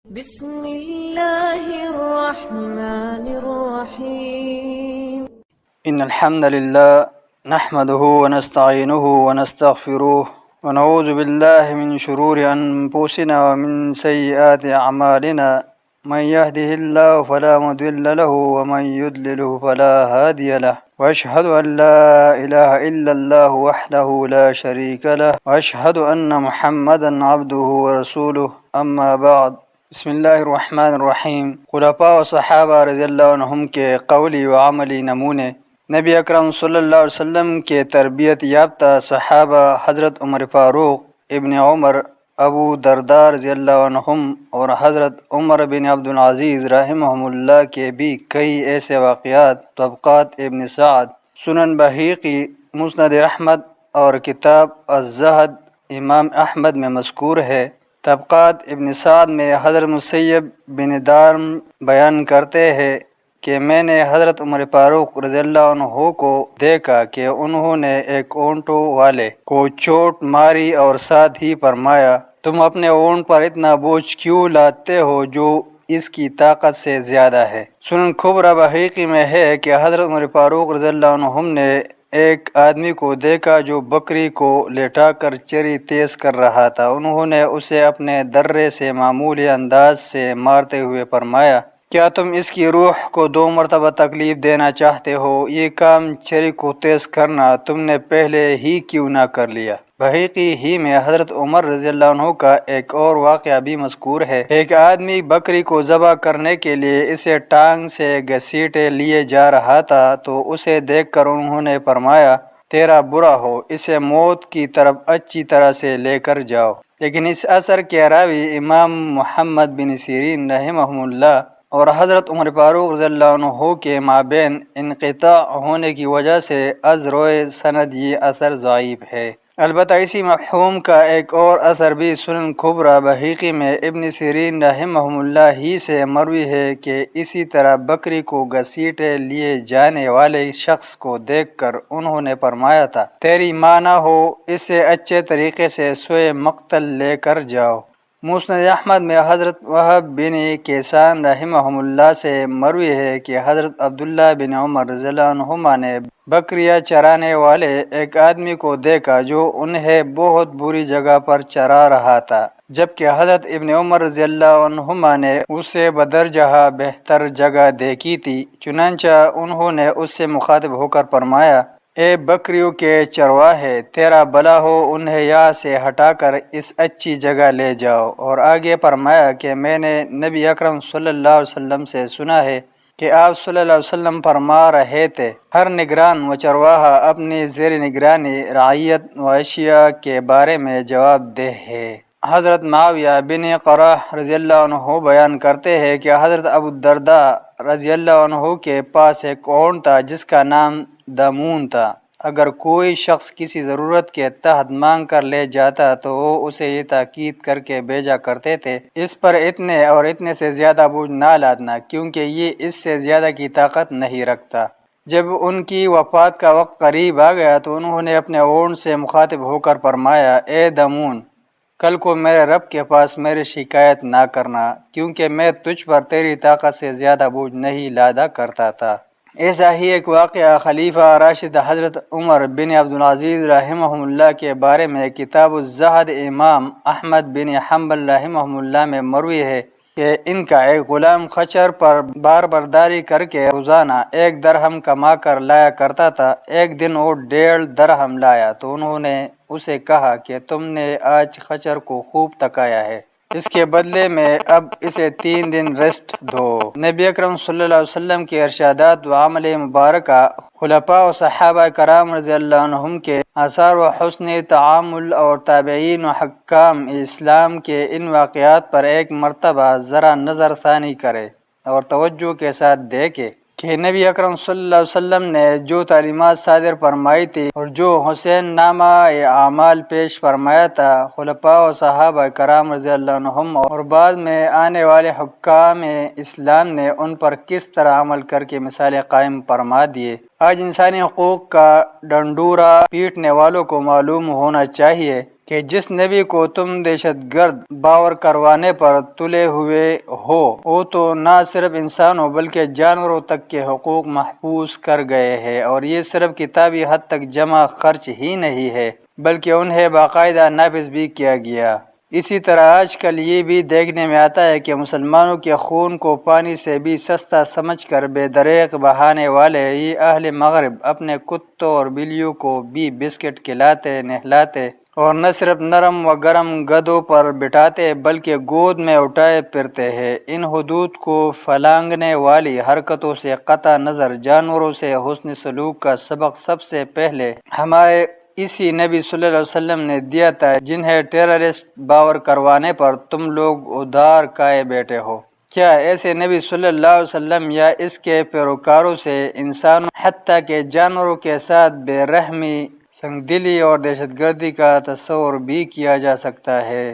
بسم الله الرحمن الرحيم. إن الحمد لله نحمده ونستعينه ونستغفره ونعوذ بالله من شرور أنفسنا ومن سيئات أعمالنا. من يهده الله فلا مضل له ومن يضلله فلا هادي له، وأشهد أن لا إله إلا الله وحده لا شريك له، وأشهد أن محمدا عبده ورسوله. أما بعد، بسم اللہ الرحمن الرحیم۔ خلفاء و صحابہ رضی اللہ عنہم کے قولی و عملی نمونے۔ نبی اکرم صلی اللہ علیہ وسلم کے تربیت یافتہ صحابہ حضرت عمر فاروق، ابن عمر، ابو درداء رضی اللہ عنہم اور حضرت عمر بن عبد العزیز رحمہم اللہ کے بھی کئی ایسے واقعات طبقات ابن سعد، سنن بحیقی، مسند احمد اور کتاب الزہد امام احمد میں مذکور ہے۔ طبقات ابن سعد میں حضرت مسیب بن دارم بیان کرتے ہیں کہ میں نے حضرت عمر فاروق رضی اللہ عنہ کو دیکھا کہ انہوں نے ایک اونٹوں والے کو چوٹ ماری اور ساتھ ہی فرمایا، تم اپنے اونٹ پر اتنا بوجھ کیوں لاتے ہو جو اس کی طاقت سے زیادہ ہے۔ سنن کبری بحیقی میں ہے کہ حضرت عمر فاروق رضی اللہ عنہ نے ایک آدمی کو دیکھا جو بکری کو لیٹا کر چری تیز کر رہا تھا۔ انہوں نے اسے اپنے درے سے معمولی انداز سے مارتے ہوئے فرمایا، کیا تم اس کی روح کو 2 مرتبہ تکلیف دینا چاہتے ہو؟ یہ کام چری کو تیز کرنا تم نے پہلے ہی کیوں نہ کر لیا؟ بحیقی ہی میں حضرت عمر رضی اللہ عنہ کا ایک اور واقعہ بھی مذکور ہے۔ ایک آدمی بکری کو ذبح کرنے کے لیے اسے ٹانگ سے گھسیٹے لیے جا رہا تھا تو اسے دیکھ کر انہوں نے فرمایا، تیرا برا ہو، اسے موت کی طرف اچھی طرح سے لے کر جاؤ۔ لیکن اس اثر کے راوی امام محمد بن سیرین رحمہ اللہ اور حضرت عمر فاروق رضی اللہ عنہ کے مابین انقطاع ہونے کی وجہ سے از روئے سند یہ اثر ضعیف ہے۔ البتہ اسی مفہوم کا ایک اور اثر بھی سنن کبری بحیقی میں ابن سیرین رحمہ اللہ ہی سے مروی ہے کہ اسی طرح بکری کو گھسیٹے لیے جانے والے شخص کو دیکھ کر انہوں نے فرمایا تھا، تیری ماں نہ ہو، اسے اچھے طریقے سے سوئے مقتل لے کر جاؤ۔ مسند احمد میں حضرت وہب بن کیسان رحمہ اللہ سے مروی ہے کہ حضرت عبداللہ بن عمر رضی اللہ عنہما نے بکریاں چرانے والے ایک آدمی کو دیکھا جو انہیں بہت بری جگہ پر چرا رہا تھا، جبکہ حضرت ابن عمر رضی اللہ عنہما نے اسے بدرجہ بہتر جگہ دیکھی تھی۔ چنانچہ انہوں نے اس سے مخاطب ہو کر فرمایا، اے بکریوں کے چرواہے، تیرا بھلا ہو، انہیں یہاں سے ہٹا کر اس اچھی جگہ لے جاؤ۔ اور آگے فرمایا کہ میں نے نبی اکرم صلی اللہ علیہ وسلم سے سنا ہے کہ آپ صلی اللہ علیہ وسلم فرما رہے تھے، ہر نگران و چرواہا اپنی زیر نگرانی رعیت و اشیاء کے بارے میں جواب دہ ہے۔ حضرت معاویہ بن قرہ رضی اللہ عنہ بیان کرتے ہیں کہ حضرت ابو درداء رضی اللہ عنہ کے پاس ایک اونٹ تھا جس کا نام دمون تھا۔ اگر کوئی شخص کسی ضرورت کے تحت مانگ کر لے جاتا تو وہ اسے یہ تاکید کر کے بھیجا کرتے تھے، اس پر اتنے اور اتنے سے زیادہ بوجھ نہ لادنا، کیونکہ یہ اس سے زیادہ کی طاقت نہیں رکھتا۔ جب ان کی وفات کا وقت قریب آ گیا تو انہوں نے اپنے اونٹ سے مخاطب ہو کر فرمایا، اے دمون، کل کو میرے رب کے پاس میری شکایت نہ کرنا، کیونکہ میں تجھ پر تیری طاقت سے زیادہ بوجھ نہیں لادا کرتا تھا۔ ایسا ہی ایک واقعہ خلیفہ راشد حضرت عمر بن عبد العزیز رحمہ اللہ کے بارے میں کتاب الزہد امام احمد بن حنبل رحمہ اللہ میں مروی ہے کہ ان کا ایک غلام خچر پر بار برداری کر کے روزانہ 1 درہم کما کر لایا کرتا تھا۔ ایک دن وہ 1.5 درہم لایا تو انہوں نے اسے کہا کہ تم نے آج خچر کو خوب تکایا ہے، اس کے بدلے میں اب اسے 3 دن ریسٹ دو۔ نبی اکرم صلی اللہ علیہ وسلم کے ارشادات و عمل مبارکہ، خلفاء و صحابہ کرام رضی اللہ عنہم کے آثار و حسن تعامل اور تابعین و حکام اسلام کے ان واقعات پر ایک مرتبہ ذرا نظر ثانی کرے اور توجہ کے ساتھ دیکھے کہ نبی اکرم صلی اللہ علیہ وسلم نے جو تعلیمات صادر فرمائی تھی اور جو حسین نامہ اعمال پیش فرمایا تھا، خلفاء و صحابہ کرام رضی اللہ عنہم اور بعد میں آنے والے حکام اسلام نے ان پر کس طرح عمل کر کے مثالیں قائم فرما دیے۔ آج انسانی حقوق کا ڈنڈورا پیٹنے والوں کو معلوم ہونا چاہیے کہ جس نبی کو تم دہشت گرد باور کروانے پر تلے ہوئے ہو وہ تو نہ صرف انسانوں بلکہ جانوروں تک کے حقوق محفوظ کر گئے ہیں، اور یہ صرف کتابی حد تک جمع خرچ ہی نہیں ہے بلکہ انہیں باقاعدہ نافذ بھی کیا گیا۔ اسی طرح آج کل یہ بھی دیکھنے میں آتا ہے کہ مسلمانوں کے خون کو پانی سے بھی سستا سمجھ کر بے دریغ بہانے والے یہ اہل مغرب اپنے کتوں اور بلیوں کو بھی بسکٹ کھلاتے نہلاتے اور نہ صرف نرم و گرم گدوں پر بٹھاتے بلکہ گود میں اٹھائے پھرتے ہیں۔ ان حدود کو پھلانگنے والی حرکتوں سے قطع نظر جانوروں سے حسن سلوک کا سبق سب سے پہلے ہمارے اسی نبی صلی اللہ علیہ وسلم نے دیا تھا، جنہیں ٹیررسٹ باور کروانے پر تم لوگ ادھار کائے بیٹھے ہو۔ کیا ایسے نبی صلی اللہ علیہ وسلم یا اس کے پیروکاروں سے انسانوں حتیٰ کہ جانوروں کے ساتھ بے رحمی، تنگ دلی اور دہشت گردی کا تصور بھی کیا جا سکتا ہے؟